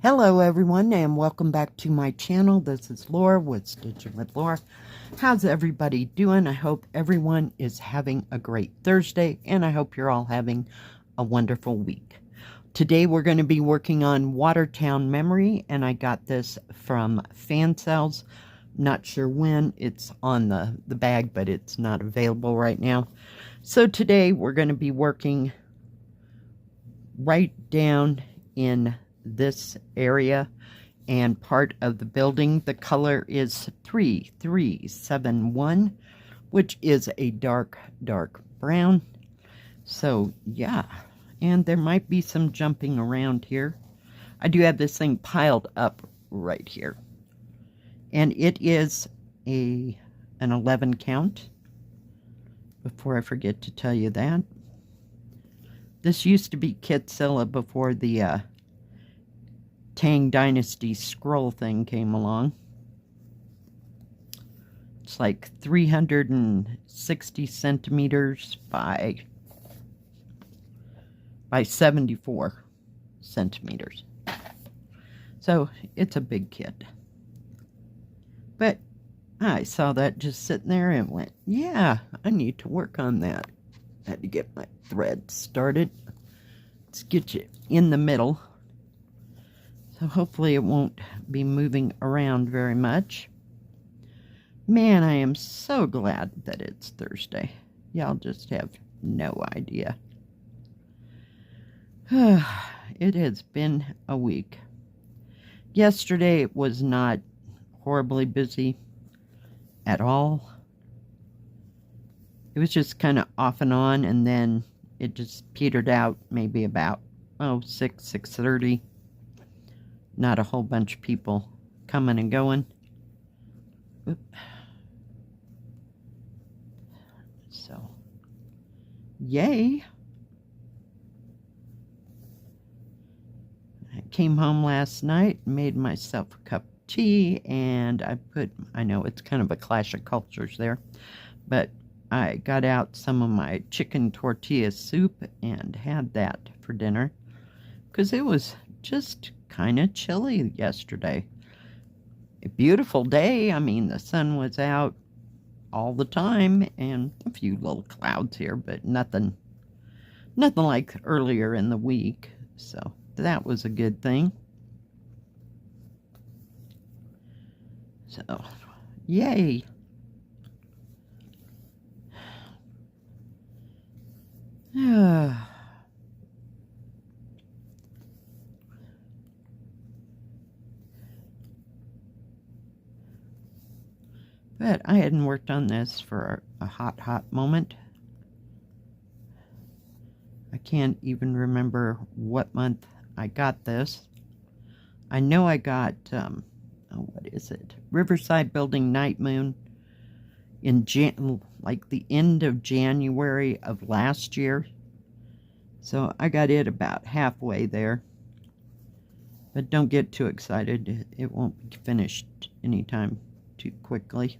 Hello everyone and welcome back to my channel. This is Laura with Stitchin with Laura. How's everybody doing? I hope everyone is having a great Thursday and I hope you're all having a wonderful week. Today we're going to be working on Watertown Memory and I got this from Fansells. Not sure when it's on the bag, but it's not available right now. So today we're going to be working right down in this area and part of the building. The color is 3371, which is a dark brown. So yeah, and there might be some jumping around here. I do have this thing piled up right here, and it is an 11 count, before I forget to tell you that. This used to be Kitzilla before the Tang Dynasty scroll thing came along. It's like 360 centimeters by 74 centimeters. So it's a big kit. But I saw that just sitting there and went, yeah, I need to work on that. Had to get my thread started. Let's get you in the middle. So hopefully it won't be moving around very much. Man, I am so glad that it's Thursday. Y'all just have no idea. It has been a week. Yesterday it was not horribly busy at all. It was just kind of off and on, and then it just petered out maybe about 6:30. Not a whole bunch of people coming and going. Oop. So, yay. I came home last night, made myself a cup of tea, and I know it's kind of a clash of cultures there, but I got out some of my chicken tortilla soup and had that for dinner, because it was just kind of chilly yesterday. A beautiful day. I mean, the sun was out all the time and a few little clouds here, but nothing like earlier in the week. So that was a good thing. So, yay. But I hadn't worked on this for a hot moment. I can't even remember what month I got this. I know I got, what is it? Riverside Building Night Moon in like the end of January of last year. So I got it about halfway there. But don't get too excited. It won't be finished anytime too quickly.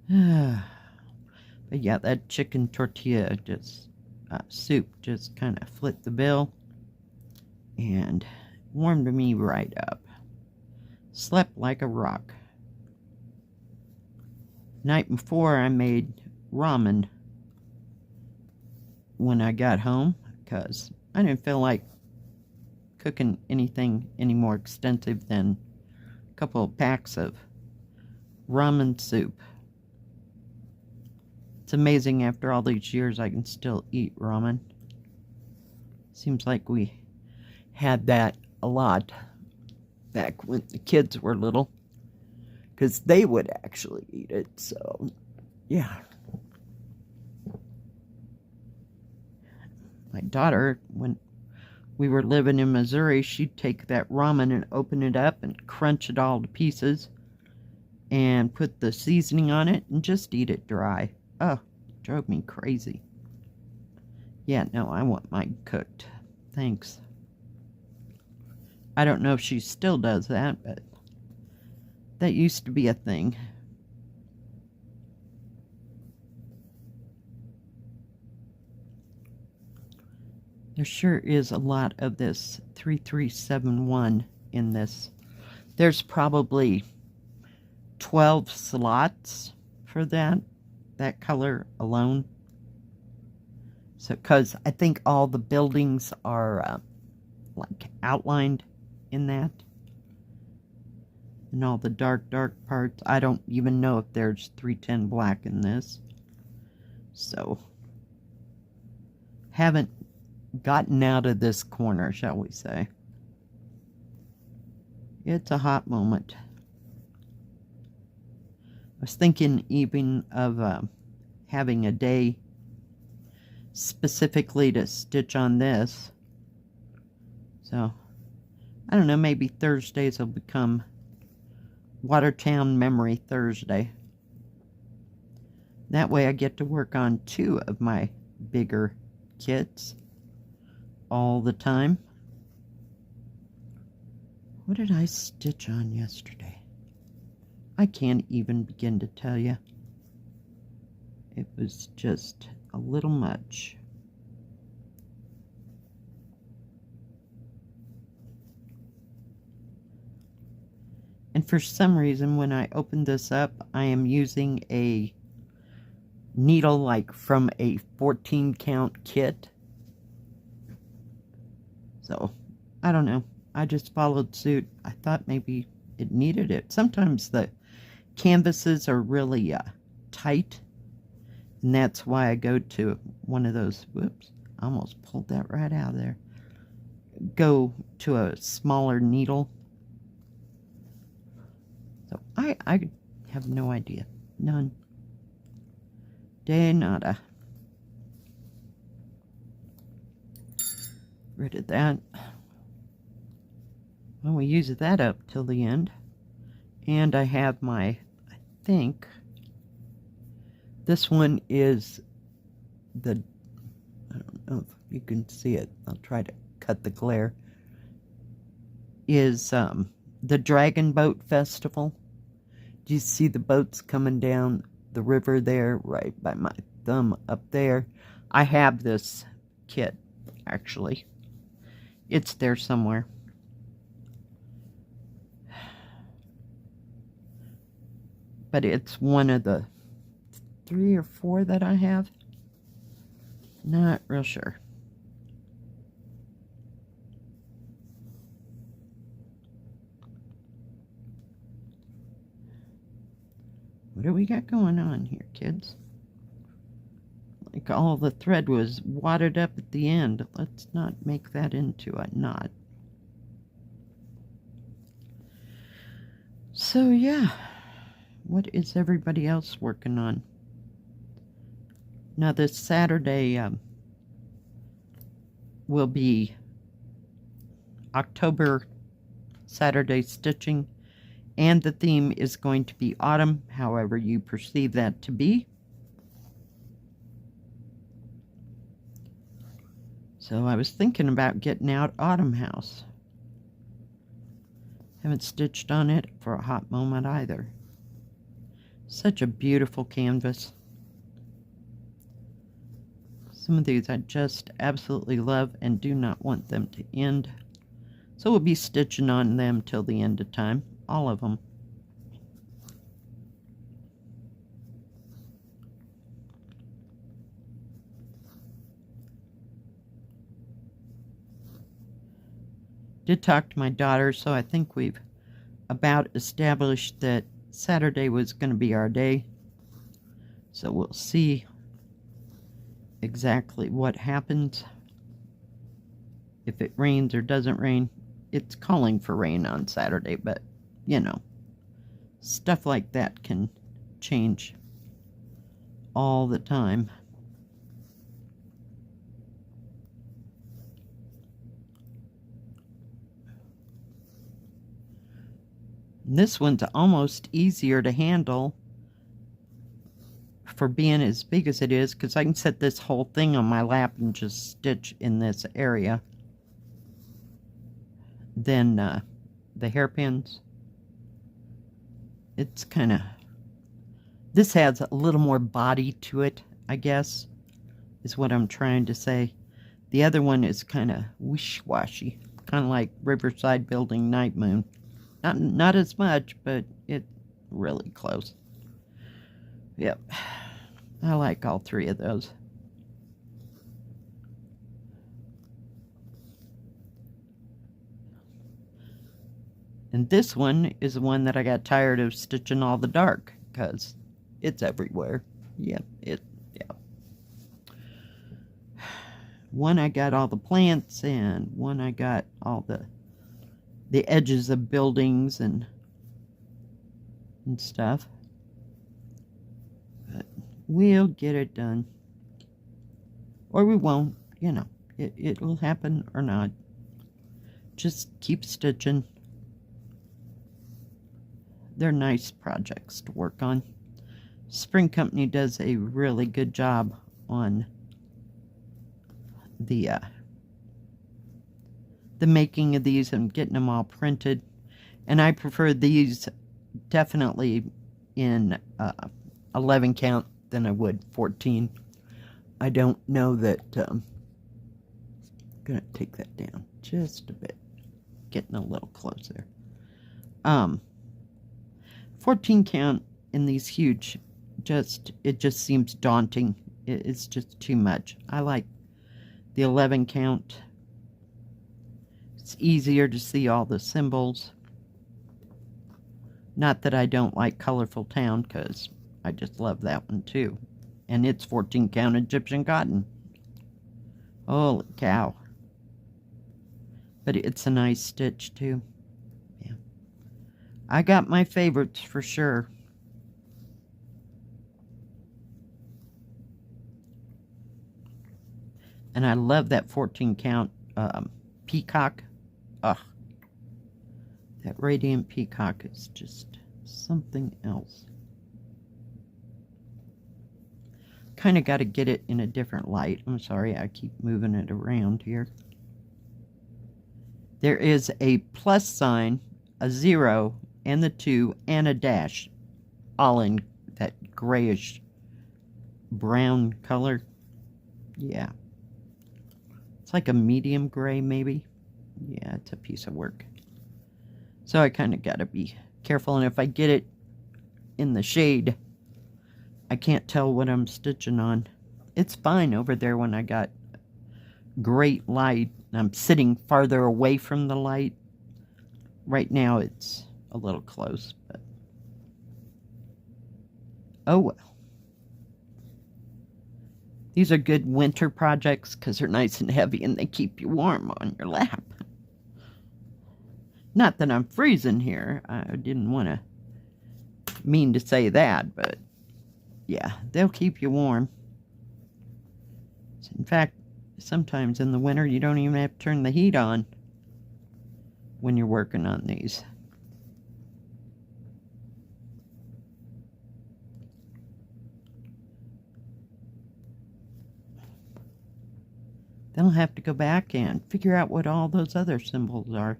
But yeah, that chicken tortilla soup just kind of flipped the bill and warmed me right up. Slept like a rock. Night before I made ramen when I got home, because I didn't feel like cooking anything any more extensive than a couple of packs of ramen soup. It's amazing after all these years I can still eat ramen. Seems like we had that a lot back when the kids were little, because they would actually eat it. So yeah, my daughter, when we were living in Missouri, she'd take that ramen and open it up and crunch it all to pieces and put the seasoning on it and just eat it dry. Oh, it drove me crazy. Yeah, no, I want mine cooked. Thanks. I don't know if she still does that, but that used to be a thing. There sure is a lot of this 3371 in this. There's probably 12 slots for that color alone. So, because I think all the buildings are like outlined in that. And all the dark parts. I don't even know if there's 310 black in this. So, haven't gotten out of this corner, shall we say. It's a hot moment. I was thinking even of having a day specifically to stitch on this. So, I don't know, maybe Thursdays will become Watertown Memory Thursday. That way I get to work on 2 of my bigger kits all the time. What did I stitch on yesterday? I can't even begin to tell you. It was just a little much. And for some reason, when I opened this up, I am using a needle like from a 14 count kit. So, I don't know. I just followed suit. I thought maybe it needed it. Sometimes the canvases are really tight. And that's why I go to one of those, whoops, I almost pulled that right out of there. Go to a smaller needle. So I have no idea. None. De nada. Rid of that. Well, we use that up till the end. And I have my, I think, this one is the, I don't know if you can see it. I'll try to cut the glare. Is the Dragon Boat Festival. Do you see the boats coming down the river there, right by my thumb up there? I have this kit, actually. It's there somewhere. But it's one of the 3 or 4 that I have. Not real sure. What do we got going on here, kids? Like all the thread was wadded up at the end. Let's not make that into a knot. So yeah, what is everybody else working on? Now this Saturday will be October Saturday stitching, and the theme is going to be autumn, however you perceive that to be. So I was thinking about getting out Autumn House. Haven't stitched on it for a hot moment either. Such a beautiful canvas. Some of these I just absolutely love and do not want them to end. So we'll be stitching on them till the end of time. All of them. Did talk to my daughter, so I think we've about established that Saturday was going to be our day. So we'll see exactly what happens. If it rains or doesn't rain. It's calling for rain on Saturday, but you know, stuff like that can change all the time. This one's almost easier to handle for being as big as it is, because I can set this whole thing on my lap and just stitch in this area than the hairpins. It's kind of, this has a little more body to it, I guess, is what I'm trying to say. The other one is kind of wish-washy, kind of like Riverside Building Night Moon. Not as much, but it's really close. Yep. I like all three of those. And this one is the one that I got tired of stitching all the dark, because it's everywhere. Yep, yeah. One I got all the plants, and one I got all the edges of buildings and stuff. But we'll get it done. Or we won't, you know. It will happen or not. Just keep stitching. They're nice projects to work on. Spring Company does a really good job on the making of these and getting them all printed. And I prefer these definitely in 11 count than I would 14. I don't know that I'm gonna take that down just a bit, getting a little closer. 14 count in these huge, it just seems daunting. It's just too much. I like the 11 count. It's easier to see all the symbols. Not that I don't like Colorful Town, because I just love that one too. And it's 14 count Egyptian cotton. Holy cow. But it's a nice stitch too. Yeah. I got my favorites for sure. And I love that 14 count peacock. Ugh. That radiant peacock is just something else. Kind of got to get it in a different light. I'm sorry, I keep moving it around here. There is a plus sign, a 0, and the 2, and a dash. All in that grayish brown color. Yeah. It's like a medium gray, maybe. Yeah, it's a piece of work. So I kind of got to be careful. And if I get it in the shade, I can't tell what I'm stitching on. It's fine over there when I got great light. I'm sitting farther away from the light. Right now it's a little close, but oh well. These are good winter projects because they're nice and heavy and they keep you warm on your lap. Not that I'm freezing here. I didn't want to mean to say that, but yeah, they'll keep you warm. In fact, sometimes in the winter you don't even have to turn the heat on when you're working on these. Then I'll have to go back and figure out what all those other symbols are.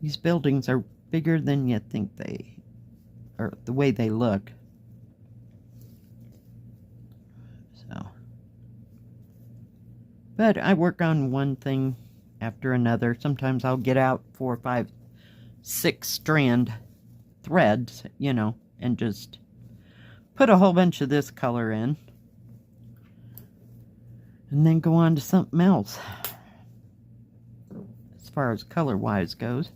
These buildings are bigger than you think they are, the way they look. So, but I work on one thing after another. Sometimes I'll get out 4, 5, 6 strand threads, you know, and just put a whole bunch of this color in. And then go on to something else. As far as color-wise goes.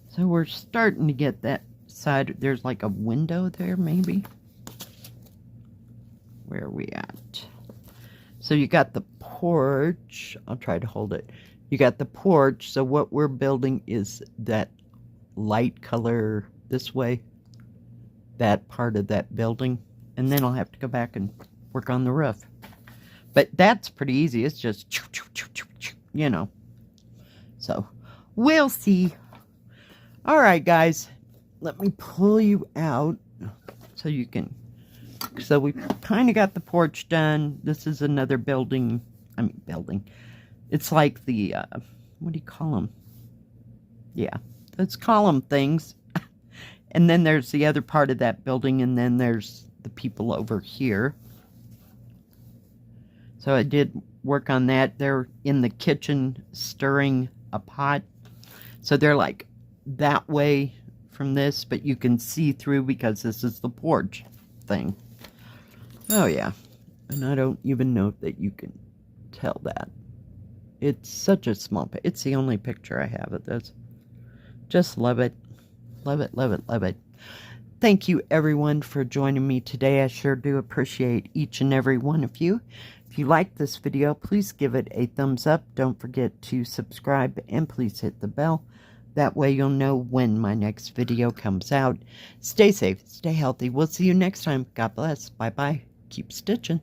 So we're starting to get that side. There's like a window there, maybe. Where are we at? So you got the porch. I'll try to hold it. You got the porch. So what we're building is that light color this way. That part of that building. And then I'll have to go back and work on the roof. But that's pretty easy. It's just, you know. So, we'll see. All right, guys. Let me pull you out so you can... So, we kind of got the porch done. This is another building. Building. It's like the, what do you call them? Yeah, let's call them things. And then there's the other part of that building, and then there's the people over here. So I did work on that. They're in the kitchen stirring a pot. So they're like that way from this, but you can see through because this is the porch thing. Oh yeah. And I don't even know that you can tell that. It's such a small it's the only picture I have of this. Just love it. Love it, love it, love it. Thank you everyone for joining me today. I sure do appreciate each and every one of you. If you like this video, please give it a thumbs up. Don't forget to subscribe and please hit the bell. That way you'll know when my next video comes out. Stay safe, stay healthy. We'll see you next time. God bless. Bye-bye. Keep stitching.